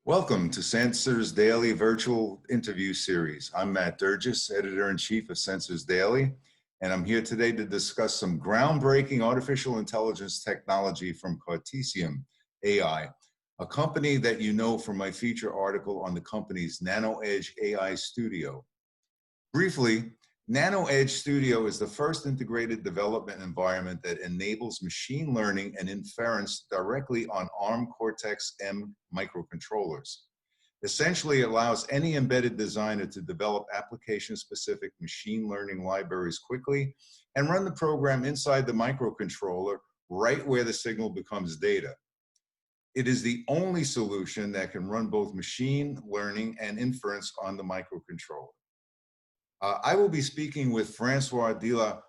Welcome to Sensors Daily virtual interview series. I'm Matt Durgis, Editor-in-Chief of Sensors Daily, and I'm here today to discuss some groundbreaking artificial intelligence technology from Cartesiam AI, a company that you know from my feature article on the company's Nano Edge AI Studio. Briefly, Nano Edge Studio is the first integrated development environment that enables machine learning and inference directly on ARM Cortex M microcontrollers. Essentially, it allows any embedded designer to develop application-specific machine learning libraries quickly and run the program inside the microcontroller right where the signal becomes data. It is the only solution that can run both machine learning and inference on the microcontroller. I will be speaking with Francois de la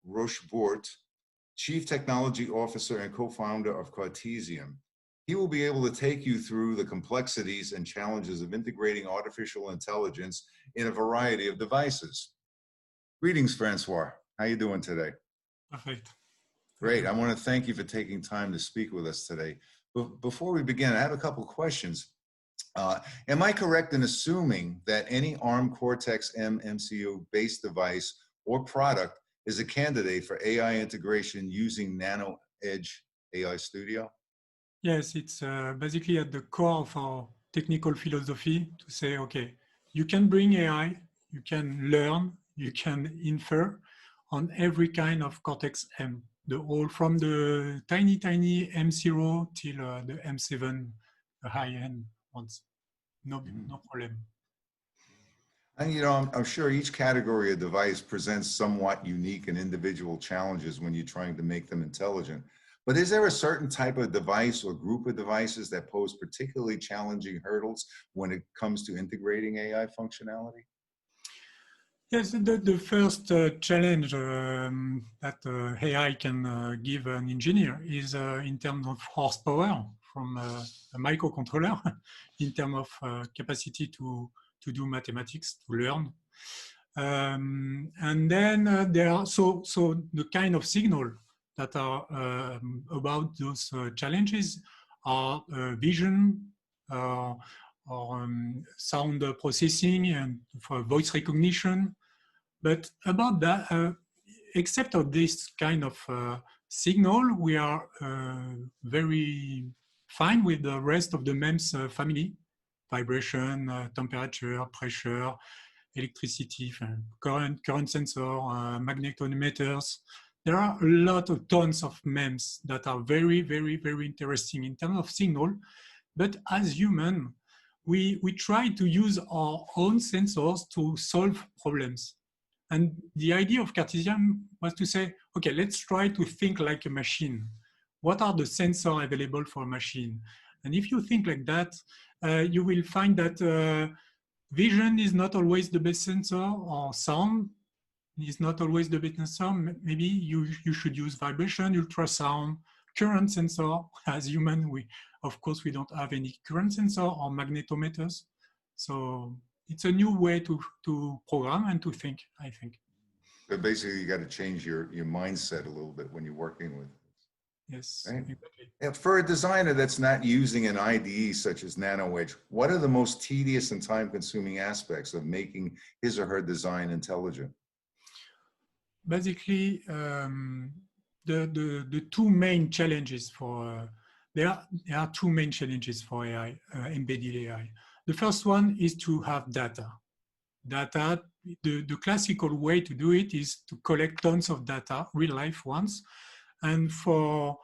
Rochebourt, Chief Technology Officer and co-founder of Cartesiam. He will be able to take you through the complexities and challenges of integrating artificial intelligence in a variety of devices. Greetings, Francois. How are you doing today? Perfect. Great. I want to thank you for taking time to speak with us today. Before we begin, I have a couple of questions. Am I correct in assuming that any ARM Cortex M MCU-based device or product is a candidate for AI integration using Nano Edge AI Studio? Yes, it's basically at the core of our technical philosophy to say, okay, you can bring AI, you can learn, you can infer on every kind of Cortex M, from the tiny M0 till the M7, the high-end ones. No problem. And you know, I'm sure each category of device presents somewhat unique and individual challenges when you're trying to make them intelligent. But is there a certain type of device or group of devices that pose particularly challenging hurdles when it comes to integrating AI functionality? Yes, the first challenge that AI can give an engineer is in terms of horsepower from a microcontroller, in terms of capacity to do mathematics, to learn. And then there are so the kind of signal that are about those challenges are vision, or sound processing, and for voice recognition. But about that, except of this kind of signal, we are very fine with the rest of the MEMS family: vibration, temperature, pressure, electricity, current sensor, magnetometers. There are a lot of tons of MEMS that are very interesting in terms of signal. But as human, we try to use our own sensors to solve problems. And the idea of Cartesiam was to say, okay, let's try to think like a machine. What are the sensors available for a machine? And if you think like that, you will find that vision is not always the best sensor, or sound is not always the best sensor. Maybe you should use vibration, ultrasound, current sensor. As human, of course, we don't have any current sensor or magnetometers. So it's a new way to program and to think, I think. But basically, you got to change your mindset a little bit when you're working with it. Yes, right? exactly. And for a designer that's not using an IDE such as Nano Edge, what are the most tedious and time-consuming aspects of making his or her design intelligent? Basically, the two main challenges for there are two main challenges for AI, embedded AI. The first one is to have data. Data, the classical way to do it is to collect tons of data, real life ones. And for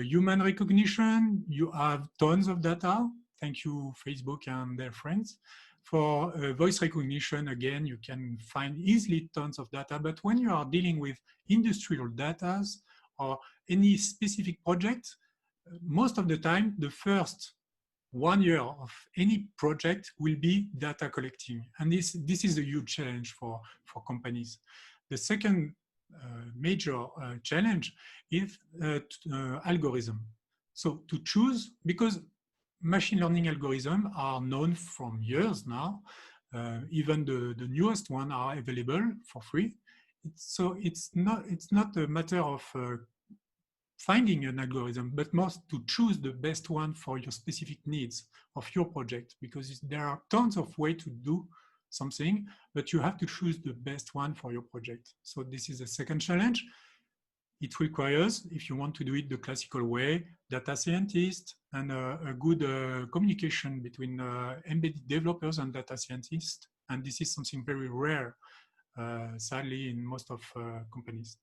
human recognition, you have tons of data. Thank you, Facebook and their friends. For voice recognition, again, you can find easily tons of data. But when you are dealing with industrial data or any specific project, most of the time, the first 1 year of any project will be data collecting. And this is a huge challenge for companies. The second major challenge is algorithm. So to choose, because machine learning algorithms are known from years now, even the newest ones are available for free. So it's not a matter of finding an algorithm, but more to choose the best one for your specific needs of your project, because there are tons of ways to do something, but you have to choose the best one for your project. So this is a second challenge. It requires, if you want to do it the classical way, data scientists and a good communication between embedded developers and data scientists. And this is something very rare, sadly, in most of companies.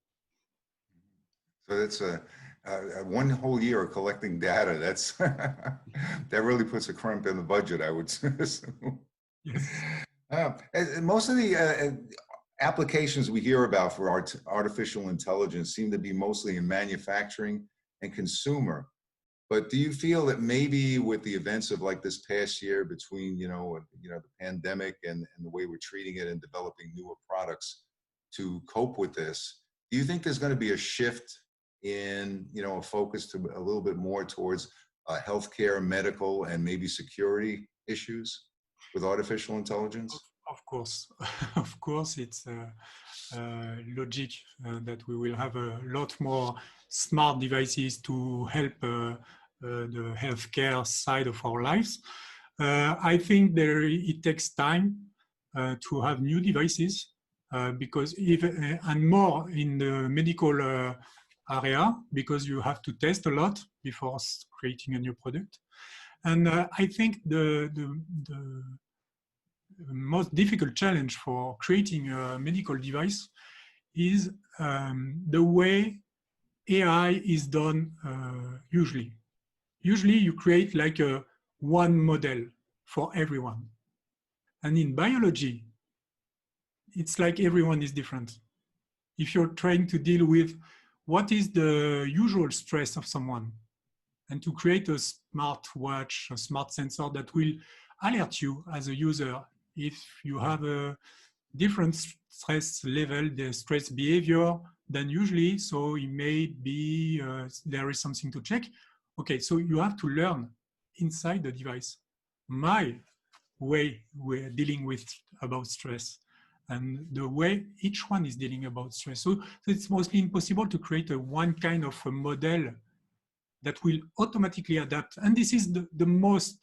So that's a one whole year of collecting data. That's that really puts a crimp in the budget, I would assume. Yes. Most of the applications we hear about for artificial intelligence seem to be mostly in manufacturing and consumer. But do you feel that maybe with the events of like this past year between, the pandemic and the way we're treating it and developing newer products to cope with this, do you think there's going to be a shift in, a focus to a little bit more towards healthcare, medical, and maybe security issues with artificial intelligence? Of course, of course, it's logic that we will have a lot more smart devices to help the healthcare side of our lives. I think it takes time to have new devices because even and more in the medical area, because you have to test a lot before creating a new product. And I think the most difficult challenge for creating a medical device is the way AI is done usually. Usually you create like a one model for everyone. And in biology, it's like everyone is different. If you're trying to deal with what is the usual stress of someone, and to create a smart watch, a smart sensor that will alert you as a user if you have a different stress level, the stress behavior than usually, so it may be there is something to check. Okay, so you have to learn inside the device my way we're dealing with about stress and the way each one is dealing about stress. So it's mostly impossible to create a one kind of a model that will automatically adapt. And this is the most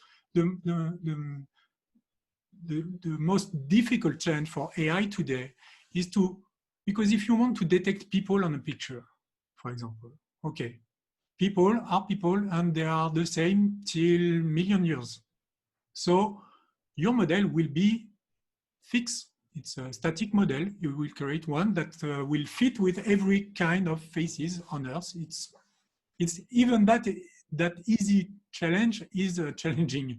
difficult challenge for AI today is because if you want to detect people on a picture, for example, okay, people are people and they are the same till million years. So your model will be fixed. It's a static model. You will create one that will fit with every kind of faces on Earth. It's even that easy challenge is challenging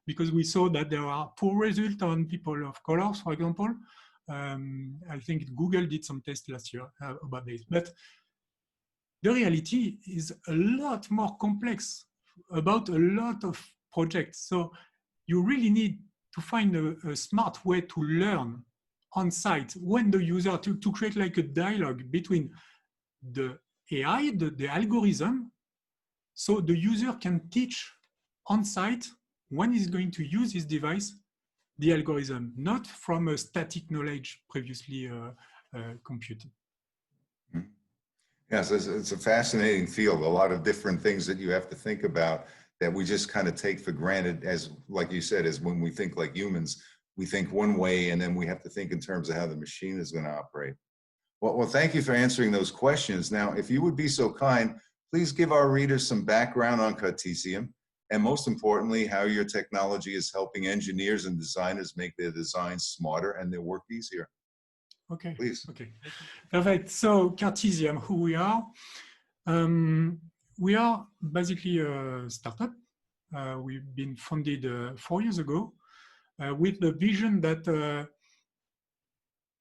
because we saw that there are poor results on people of colors, for example. I think Google did some tests last year about this. But the reality is a lot more complex about a lot of projects. So you really need to find a smart way to learn on site when the user, to create like a dialogue between the AI, the algorithm, so the user can teach on site when he's going to use his device, the algorithm, not from a static knowledge previously computed. Yes, it's a fascinating field. A lot of different things that you have to think about that we just kind of take for granted as, like you said, as when we think like humans, we think one way and then we have to think in terms of how the machine is going to operate. Well, thank you for answering those questions. Now, if you would be so kind, please give our readers some background on Cartesiam, and most importantly, how your technology is helping engineers and designers make their designs smarter and their work easier. Okay, please. Okay, perfect. So Cartesiam, who we are? We are basically a startup. We've been founded 4 years ago with the vision that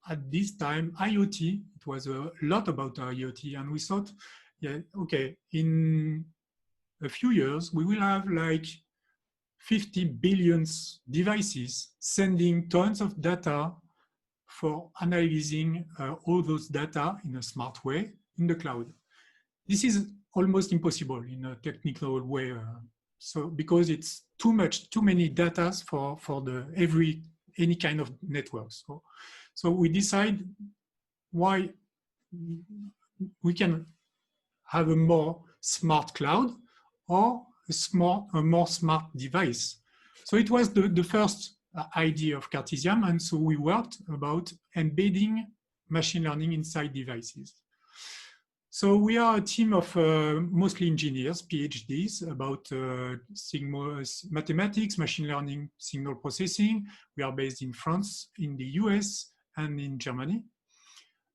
at this time, IoT, it was a lot about IoT, and we thought, yeah, okay, in a few years, we will have like 50 billion devices sending tons of data for analyzing all those data in a smart way in the cloud. This is almost impossible in a technical way. So because it's too many data for any kind of network. So we decide why we can have a more smart cloud or a more smart device. So it was the first idea of Cartesiam, and so we worked about embedding machine learning inside devices. So we are a team of mostly engineers, PhDs, about mathematics, machine learning, signal processing. We are based in France, in the US, and in Germany.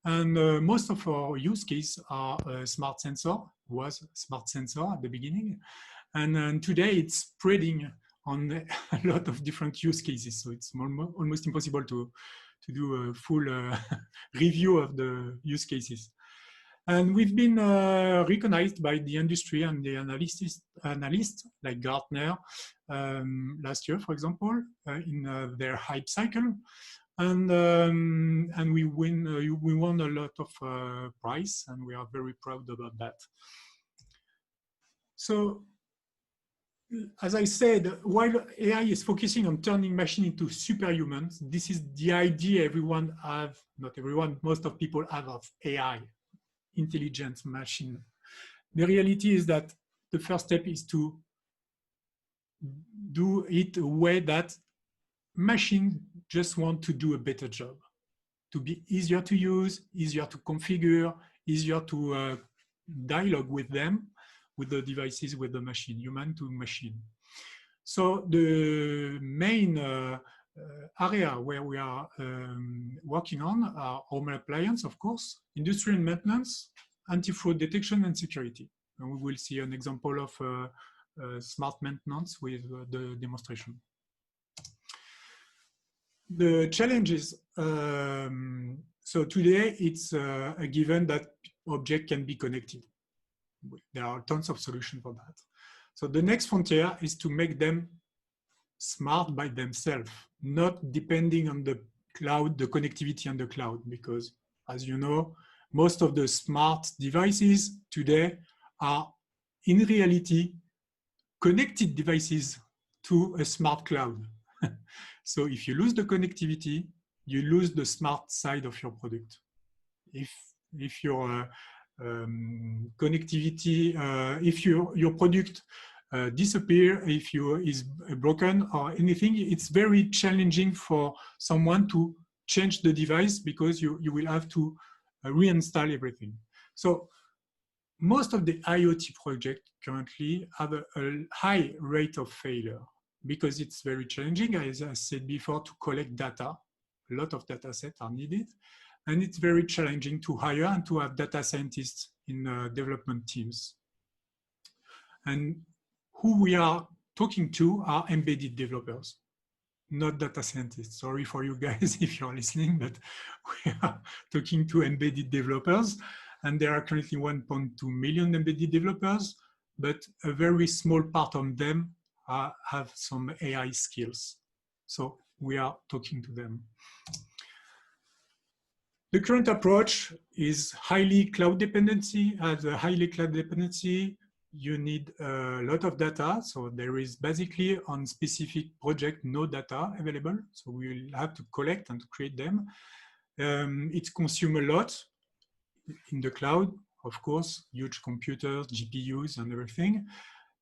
And most of our use cases are smart sensor, was smart sensor at the beginning. And today it's spreading on a lot of different use cases. So it's almost impossible to do a full review of the use cases. And we've been recognized by the industry and the analysts like Gartner last year, for example, in their hype cycle. And we won a lot of prize, and we are very proud about that. So, as I said, while AI is focusing on turning machine into superhumans, this is the idea everyone have, not everyone, most of people have of AI, intelligent machine. The reality is that the first step is to do it a way that machines just want to do a better job, to be easier to use, easier to configure, easier to dialogue with them, with the devices, with the machine, human to machine. So the main area where we are working on are home appliance, of course, industrial maintenance, anti-fraud detection and security. And we will see an example of smart maintenance with the demonstration. The challenges, so today it's a given that objects can be connected. There are tons of solutions for that. So the next frontier is to make them smart by themselves, not depending on the cloud, the connectivity on the cloud, because as you know, most of the smart devices today are in reality connected devices to a smart cloud. So if you lose the connectivity, you lose the smart side of your product. If your connectivity, if your product disappear, if is broken or anything, it's very challenging for someone to change the device because you will have to reinstall everything. So most of the IoT projects currently have a high rate of failure because it's very challenging, as I said before, to collect data. A lot of data sets are needed. And it's very challenging to hire and to have data scientists in development teams. And who we are talking to are embedded developers, not data scientists. Sorry for you guys if you're listening, but we are talking to embedded developers. And there are currently 1.2 million embedded developers, but a very small part of them have some AI skills. So we are talking to them. The current approach is highly cloud dependency. As a highly cloud dependency, you need a lot of data. So there is basically on specific project no data available. So we will have to collect and create them. It consumes a lot in the cloud, of course, huge computers, GPUs and everything.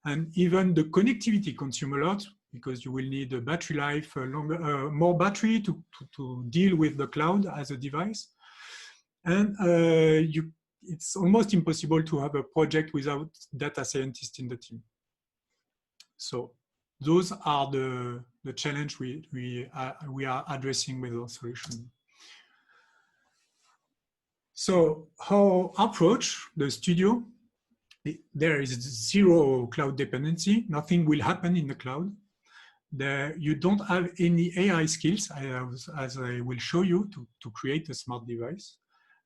And even the connectivity consumes a lot because you will need a battery life, more battery to deal with the cloud as a device. And it's almost impossible to have a project without data scientists in the team. So those are the challenge we are addressing with our solution. So our approach, the studio, there is zero cloud dependency. Nothing will happen in the cloud. You don't have any AI skills, as I will show you, to create a smart device.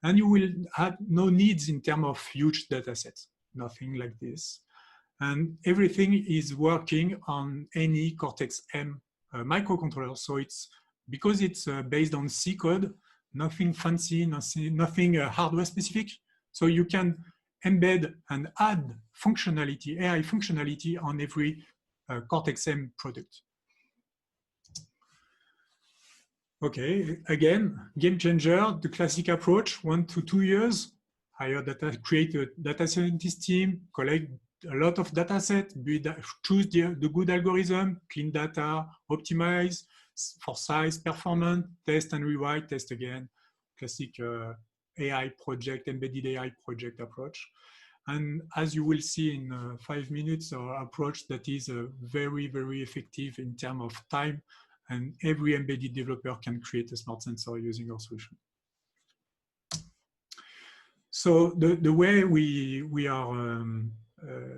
And you will have no needs in terms of huge data sets, nothing like this. And everything is working on any Cortex M microcontroller. So it's because it's based on C code, nothing fancy, nothing hardware specific. So you can embed and add functionality, AI functionality on every Cortex M product. Okay, again, game changer, the classic approach, 1 to 2 years. hire data, create a data scientist team, collect a lot of data set, choose the good algorithm, clean data, optimize for size, performance, test and rewrite, test again, classic AI project, embedded AI project approach. And as you will see in 5 minutes, our approach that is very, very effective in terms of time, and every embedded developer can create a smart sensor using our solution. So the way we are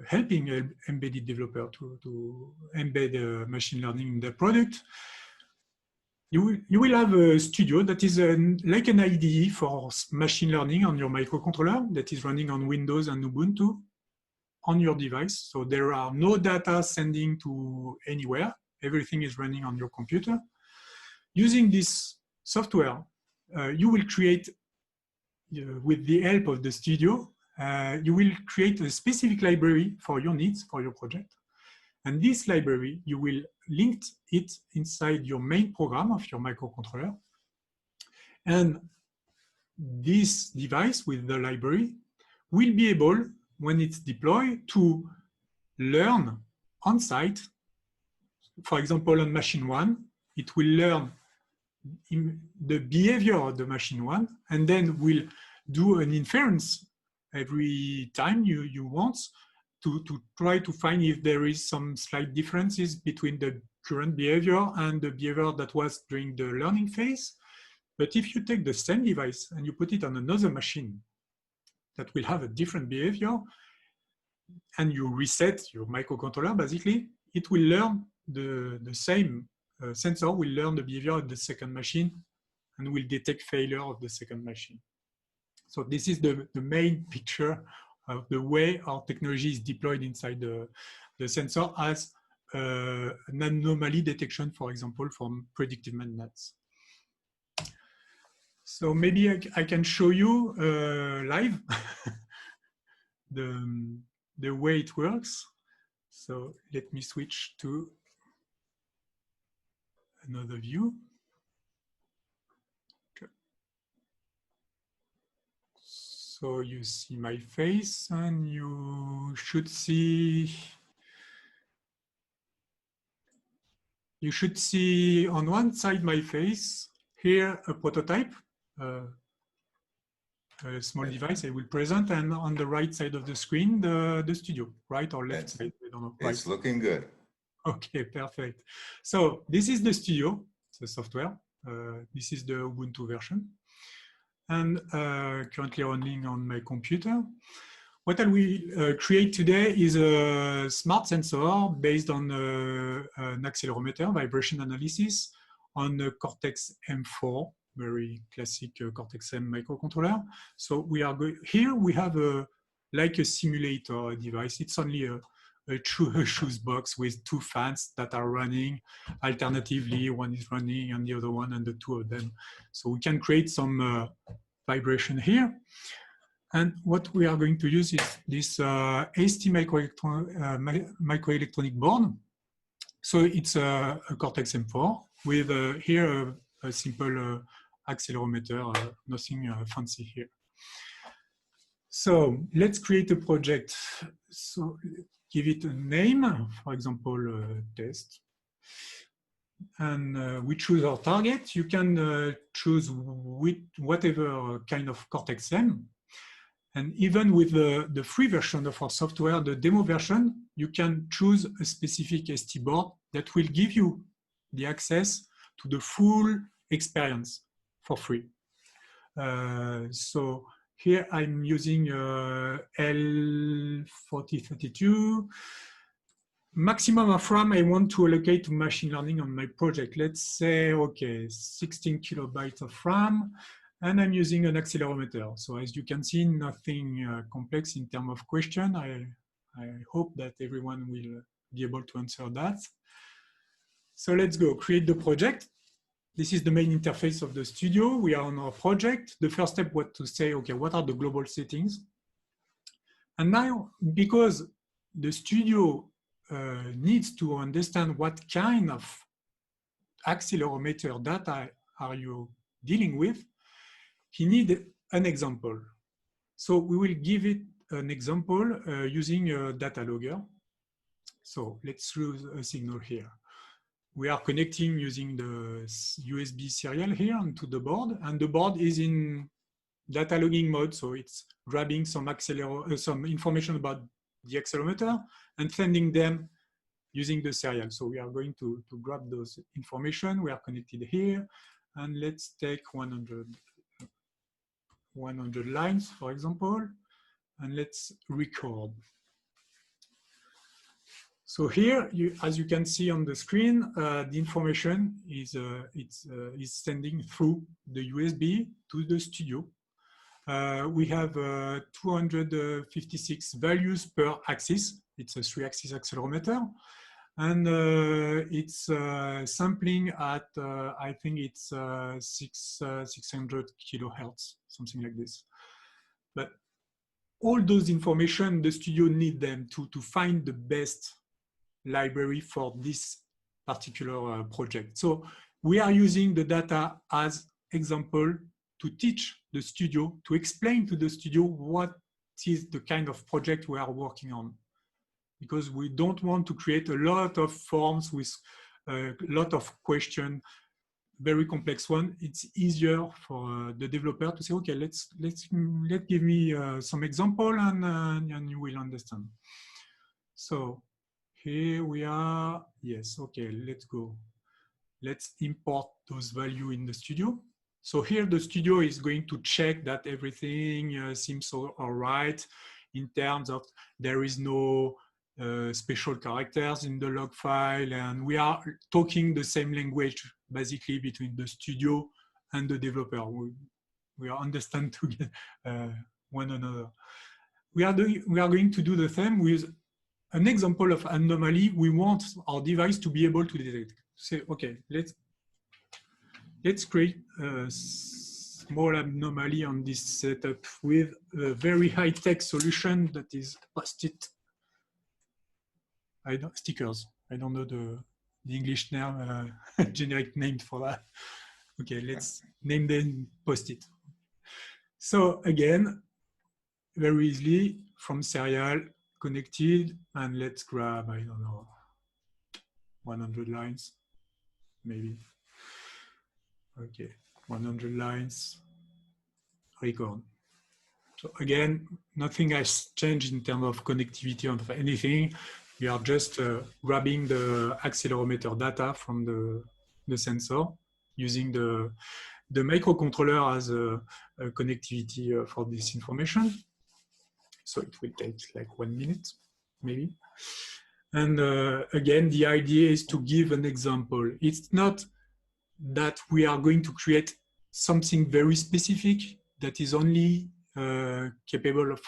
helping embedded developer to embed machine learning in the product, you will have a studio that is like an IDE for machine learning on your microcontroller that is running on Windows and Ubuntu on your device. So there are no data sending to anywhere. Everything is running on your computer. Using this software, you will create, with the help of the studio, you will create a specific library for your needs, for your project. And this library, you will link it inside your main program of your microcontroller. And this device with the library will be able, when it's deployed, to learn on site. For example, on machine 1, it will learn the behavior of the machine 1, and then will do an inference every time you want to try to find if there is some slight differences between the current behavior and the behavior that was during the learning phase. But if you take the same device and you put it on another machine that will have a different behavior, and you reset your microcontroller, basically, it will learn the same sensor will learn the behavior of the second machine and will detect failure of the second machine. So this is the main picture of the way our technology is deployed inside the sensor as an anomaly detection, for example, from predictive maintenance. So maybe I can show you live the way it works. So let me switch to another view. Okay. So you see my face, and you should see on one side my face, here a prototype, a small device I will present, and on the right side of the screen, the studio, right or left side, I don't know. It's right. looking good. Okay, perfect. So this is the studio, the software. This is the Ubuntu version, and currently running on my computer. What I will create today is a smart sensor based on an accelerometer, vibration analysis, on a Cortex M4, very classic Cortex M microcontroller. So we are going here. We have like a simulator device. It's only a shoes box with 2 fans that are running alternatively. One is running and the other one, and the 2 of them. So we can create some vibration here. And what we are going to use is this ST microelectronic board. So it's a Cortex M4 with here a simple accelerometer, nothing fancy here. So let's create a project. So give it a name, for example, test. And we choose our target. You can choose with whatever kind of Cortex M. And even with the free version of our software, the demo version, you can choose a specific ST board that will give you the access to the full experience for free. So here I'm using L4032. Maximum of RAM I want to allocate to machine learning on my project. Let's say, okay, 16 kilobytes of RAM. And I'm using an accelerometer. So as you can see, nothing complex in terms of question. I hope that everyone will be able to answer that. So let's go create the project. This is the main interface of the studio. We are on our project. The first step was to say, okay, what are the global settings? And now, because the studio needs to understand what kind of accelerometer data are you dealing with, he needs an example. So we will give it an example using a data logger. So let's use a signal here. We are connecting using the USB serial here onto the board, and the board is in data logging mode. So it's grabbing some information about the accelerometer and sending them using the serial. So we are going to grab those information. We are connected here, and let's take 100 lines, for example, and let's record. So here, as you can see on the screen, the information is sending through the USB to the studio. We have 256 values per axis. It's a 3-axis accelerometer. And it's sampling at, I think it's 600 kilohertz, something like this. But all those information, the studio need them to find the best library for this particular project. So we are using the data as example to teach the studio, to explain to the studio what is the kind of project we are working on. Because we don't want to create a lot of forms with a lot of questions, very complex one. It's easier for the developer to say, okay, let's give me some example and you will understand. So here we are. Yes, okay, let's go. Let's import those values in the studio. So here the studio is going to check that everything seems all right in terms of there is no special characters in the log file, and we are talking the same language basically between the studio and the developer. We are understand to get, one another. We are going to do the same with an example of anomaly we want our device to be able to detect. Say, okay, let's create a small anomaly on this setup with a very high-tech solution that is Post-it. Stickers. I don't know the English name, generic name for that. Okay, let's name them Post-it. So again, very easily from serial connected, and let's grab, I don't know, 100 lines, maybe. Okay, 100 lines, record. So again, nothing has changed in terms of connectivity or anything. We are just grabbing the accelerometer data from the sensor using the microcontroller as a connectivity for this information. So it will take like 1 minute, maybe. And again, the idea is to give an example. It's not that we are going to create something very specific that is only capable of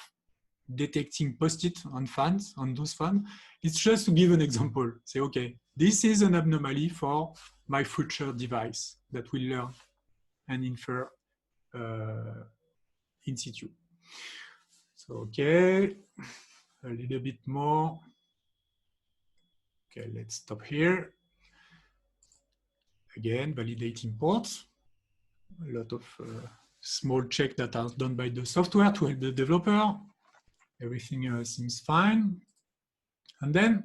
detecting Post-it on fans, on those fans. It's just to give an example. Say, okay, this is an anomaly for my future device that will learn and infer in situ. So, okay, a little bit more. Okay, let's stop here. Again, validate imports. A lot of small checks that are done by the software to help the developer. Everything seems fine. And then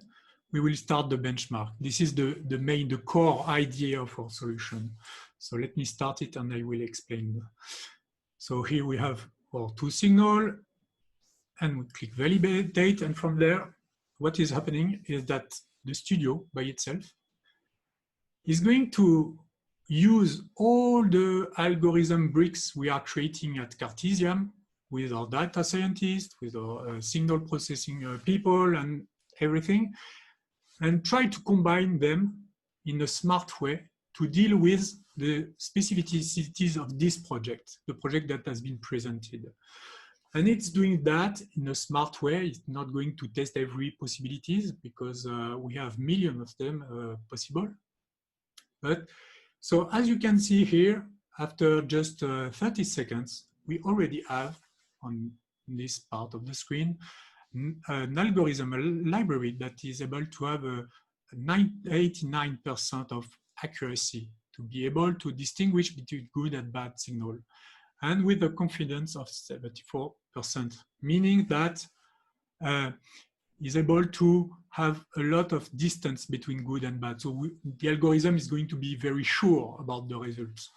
we will start the benchmark. This is the core idea of our solution. So let me start it and I will explain. So here we have our 2 signals and we click validate. And from there, what is happening is that the studio by itself is going to use all the algorithm bricks we are creating at Cartesiam with our data scientists, with our signal processing people and everything, and try to combine them in a smart way to deal with the specificities of this project, the project that has been presented. And it's doing that in a smart way. It's not going to test every possibilities because we have millions of them possible. But so as you can see here, after just 30 seconds, we already have on this part of the screen an algorithm, a library that is able to have a 89% of accuracy to be able to distinguish between good and bad signal. and with a confidence of 74%, meaning that is able to have a lot of distance between good and bad. So the algorithm is going to be very sure about the results.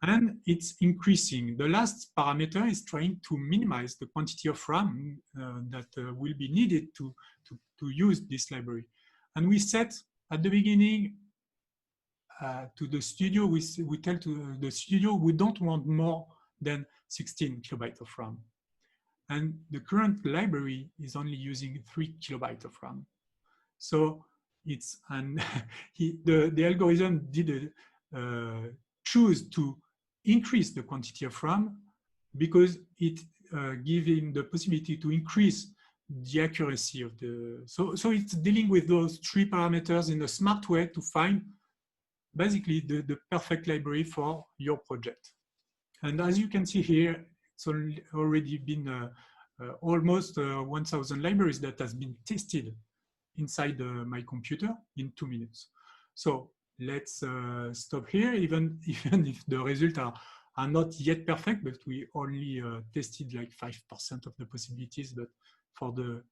And it's increasing. The last parameter is trying to minimize the quantity of RAM that will be needed to use this library. And we set at the beginning to the studio, we tell to the studio, we don't want more than 16 kilobytes of RAM. And the current library is only using 3 kilobytes of RAM. So it's, and the algorithm did choose to increase the quantity of RAM because it gives him the possibility to increase the accuracy of the, so it's dealing with those three parameters in a smart way to find basically the perfect library for your project. And as you can see here, it's already been almost 1,000 libraries that has been tested inside my computer in 2 minutes. So let's stop here, even if the results are not yet perfect, but we only tested like 5% of the possibilities. But for the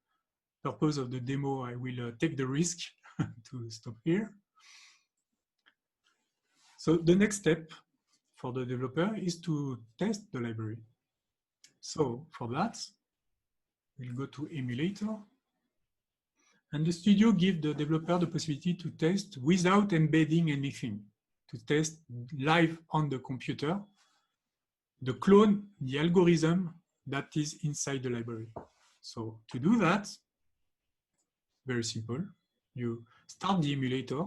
purpose of the demo, I will take the risk to stop here. So the next step for the developer is to test the library. So for that, we'll go to emulator. And the studio gives the developer the possibility to test without embedding anything, to test live on the computer, the clone, the algorithm that is inside the library. So to do that, very simple, you start the emulator.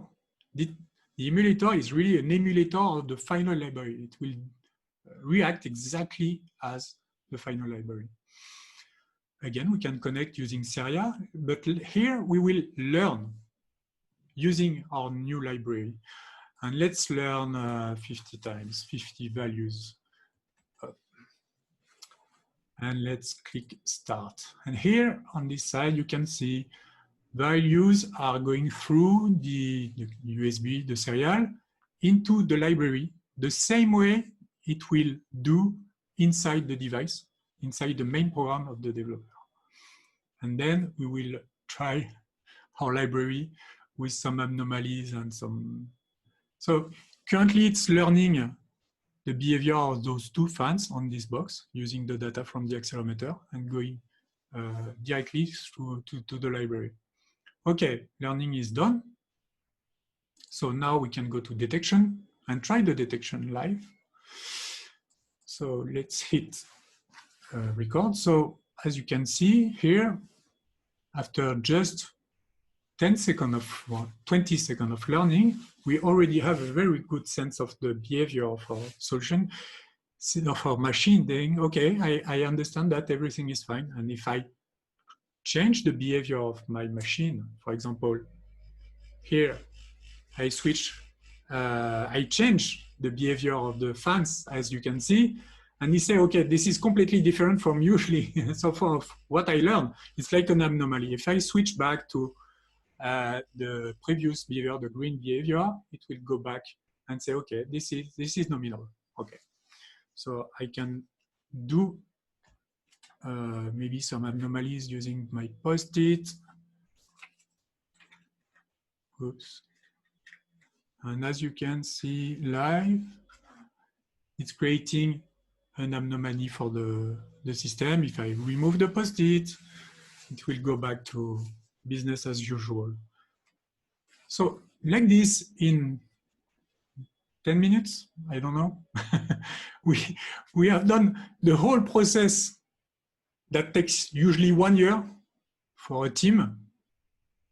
The emulator is really an emulator of the final library. It will react exactly as the final library. Again, we can connect using Seria, but here we will learn using our new library. And let's learn 50 times, 50 values. And let's click start. And here on this side, you can see values are going through the USB, the serial, into the library, the same way it will do inside the device, inside the main program of the developer. And then we will try our library with some anomalies and some. So currently it's learning the behavior of those two fans on this box using the data from the accelerometer and going directly through to the library. Okay, learning is done. So now we can go to detection and try the detection live. So let's hit record. So as you can see here, after just 10 seconds of, well, 20 seconds of learning, we already have a very good sense of the behavior of our solution, of our machine saying, okay, I understand that everything is fine. And if I change the behavior of my machine, for example, here, I switch, I change the behavior of the fans, as you can see, and you say, okay, this is completely different from usually. So for what I learned, it's like an anomaly. If I switch back to the previous behavior, the green behavior, it will go back and say, okay, this is nominal. Okay, so I can do maybe some anomalies using my post-it. Oops. And as you can see live, it's creating an anomaly for the system. If I remove the post-it, it will go back to business as usual. So like this in 10 minutes, I don't know. we have done the whole process that takes usually 1 year for a team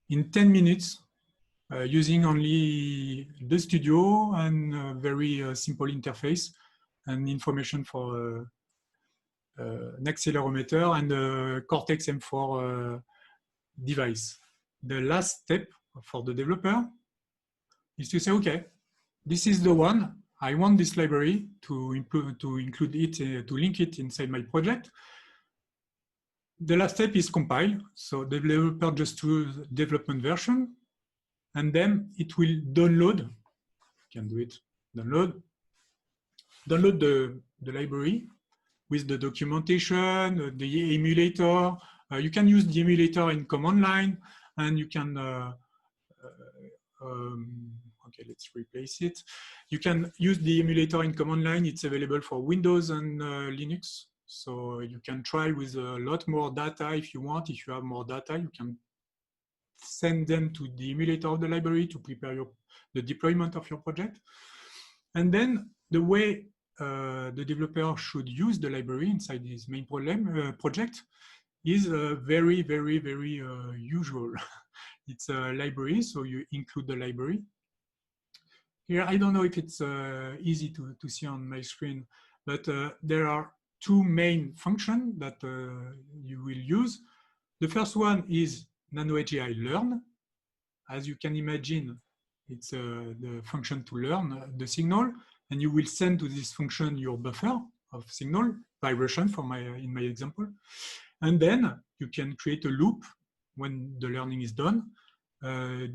in 10 minutes using only the studio and a very simple interface and information for an accelerometer and a Cortex M4 device. The last step for the developer is to say, okay, this is the one. I want this library to include it, to link it inside my project. The last step is compile. So the developer just choose development version, and then it will download. You can do it. Download the library. with the documentation, the emulator. You can use the emulator in command line, and you can, okay, let's replace it. You can use the emulator in command line. It's available for Windows and Linux. So you can try with a lot more data if you want. If you have more data, you can send them to the emulator of the library to prepare the deployment of your project. And then the way the developer should use the library inside his main project is very, very, very usual. It's a library, so you include the library. Here, I don't know if it's easy to see on my screen, but there are two main functions that you will use. The first one is Nano Edge AI learn. As you can imagine, it's the function to learn the signal, and you will send to this function your buffer of signal vibration in my example. And then you can create a loop when the learning is done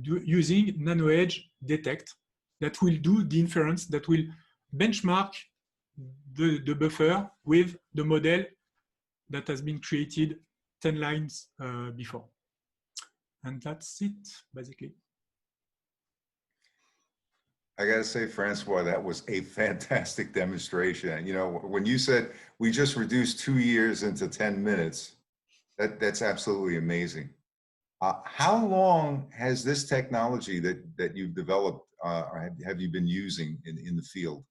using Nano Edge detect that will do the inference, that will benchmark the buffer with the model that has been created 10 lines before. And that's it, basically. I got to say, Francois, that was a fantastic demonstration. You know, when you said we just reduced 2 years into 10 minutes, that's absolutely amazing. How long has this technology that you've developed, or have you been using in the field?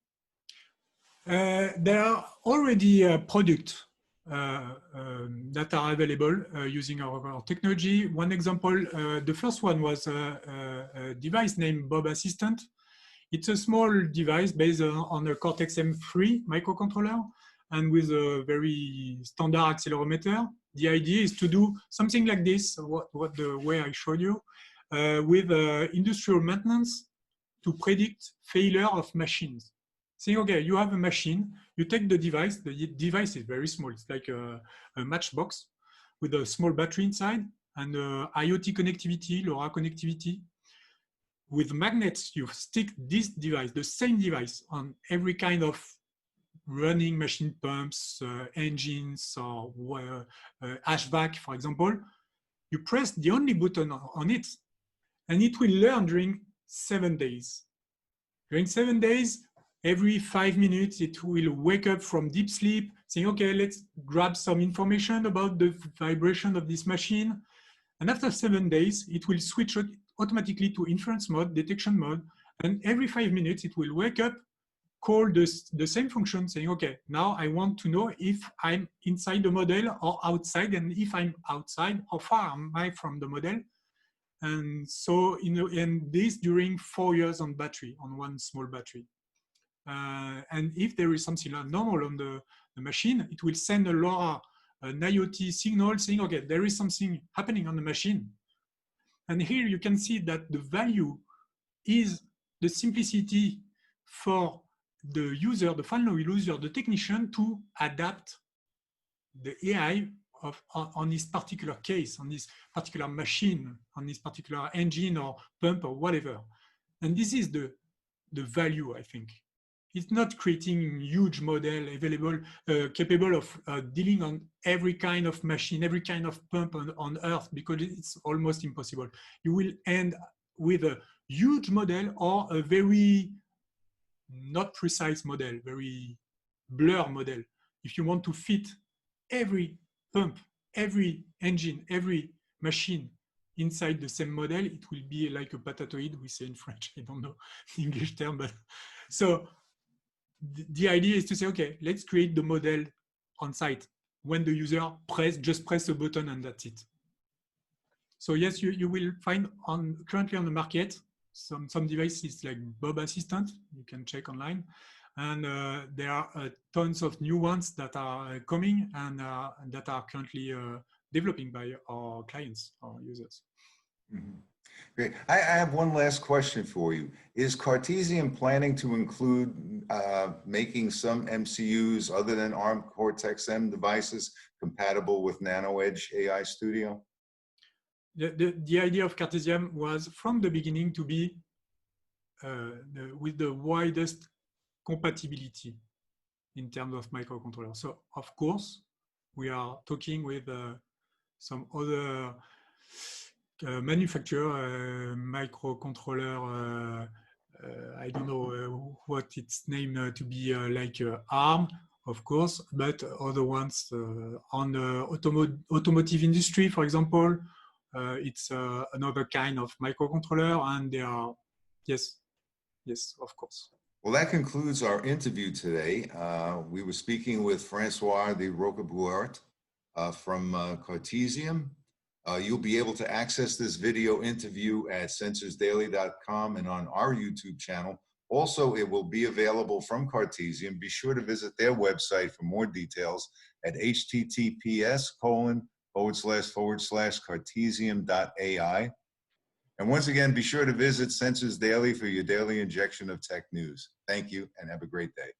There are already products that are available using our technology. One example, the first one was a device named Bob Assistant. It's a small device based on a Cortex M3 microcontroller and with a very standard accelerometer. The idea is to do something like this, what the way I showed you, with industrial maintenance to predict failure of machines. Saying, okay, you have a machine, you take the device is very small, it's like a matchbox with a small battery inside and IoT connectivity, LoRa connectivity. With magnets, you stick this device, the same device, on every kind of running machine pumps, engines, or HVAC, for example. You press the only button on it, and it will learn during 7 days. During 7 days, every 5 minutes, it will wake up from deep sleep, saying, okay, let's grab some information about the vibration of this machine. And after 7 days, it will switch automatically to inference mode, detection mode. And every 5 minutes, it will wake up, call the same function, saying, okay, now I want to know if I'm inside the model or outside. And if I'm outside, how far am I from the model? And so, and this during 4 years on battery, on one small battery. And if there is something abnormal on the machine, it will send a LoRa, an IoT signal saying, okay, there is something happening on the machine. And here you can see that the value is the simplicity for the user, the final user, the technician, to adapt the AI on this particular case, on this particular machine, on this particular engine or pump or whatever. And this is the value, I think. It's not creating huge model available, capable of dealing on every kind of machine, every kind of pump on Earth, because it's almost impossible. You will end with a huge model or a very not precise model, very blur model. If you want to fit every pump, every engine, every machine inside the same model, it will be like a patatoid, we say in French, I don't know the English term, but so the idea is to say, okay, let's create the model on site when the user just press a button and that's it. So yes, you will find currently on the market some devices like Bob Assistant, you can check online. And there are tons of new ones that are coming and that are currently developing by our clients, our users. Mm-hmm. Great. I have one last question for you. Is Cartesiam planning to include making some MCUs other than ARM Cortex M devices compatible with Nano Edge AI Studio? The idea of Cartesiam was from the beginning to be with the widest compatibility. in terms of microcontrollers. So of course, we are talking with some other manufacturer microcontroller. I don't know what its name to be like ARM, of course, but other ones on the automotive industry, for example, it's another kind of microcontroller, and they are, yes, of course. Well, that concludes our interview today. We were speaking with Francois de Roquebouart from Cartesiam. You'll be able to access this video interview at sensorsdaily.com and on our YouTube channel. Also, it will be available from Cartesiam. Be sure to visit their website for more details at https://cartesiam.ai. And once again, be sure to visit Sensors Daily for your daily injection of tech news. Thank you and have a great day.